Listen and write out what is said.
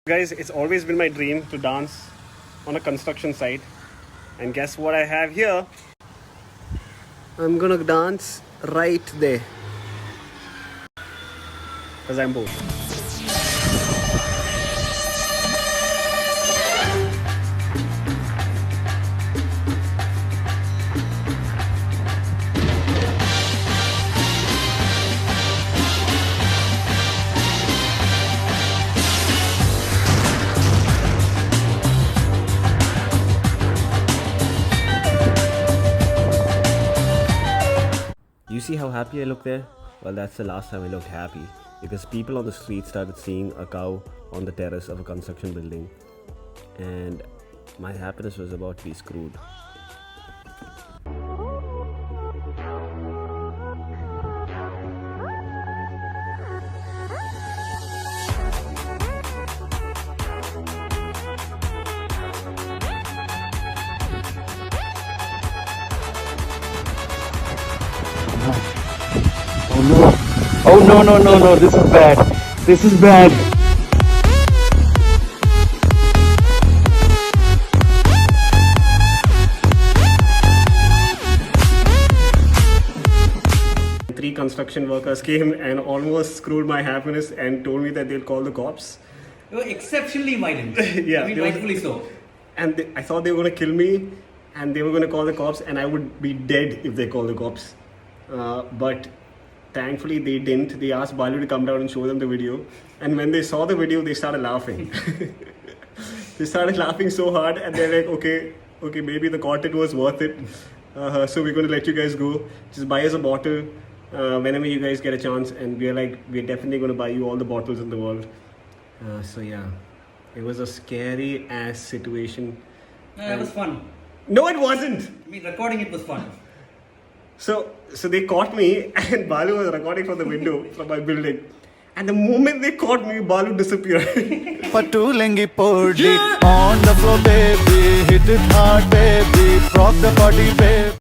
Guys, it's always been my dream to dance on a construction site. And guess what I have here? I'm gonna dance right there. Because I'm bored. You see how happy I look there? Well, that's the last time I looked happy because people on the street started seeing a cow on the terrace of a construction building, and my happiness was about to be screwed. Oh no, this is bad. This is bad. Three construction workers came and almost screwed my happiness and told me that they'll call the cops. You were exceptionally violent. Yeah, I mean, they were- rightfully so. And I thought they were going to kill me and they were going to call the cops and I would be dead if they called the cops. But thankfully they didn't. They asked Balu to come down and show them the video. And when they saw the video, they started laughing. They started laughing so hard and they're like, okay, maybe the content was worth it. So we're going to let you guys go. Just buy us a bottle whenever you guys get a chance. And we're definitely going to buy you all the bottles in the world. So yeah, it was a scary ass situation. It was fun. No, it wasn't. I mean, recording it was fun. So they caught me and Balu was recording from the window from my building. And the moment they caught me, Balu disappeared. Patulengi podi on the floor, baby. Hit it hard, baby. Rock the body, baby.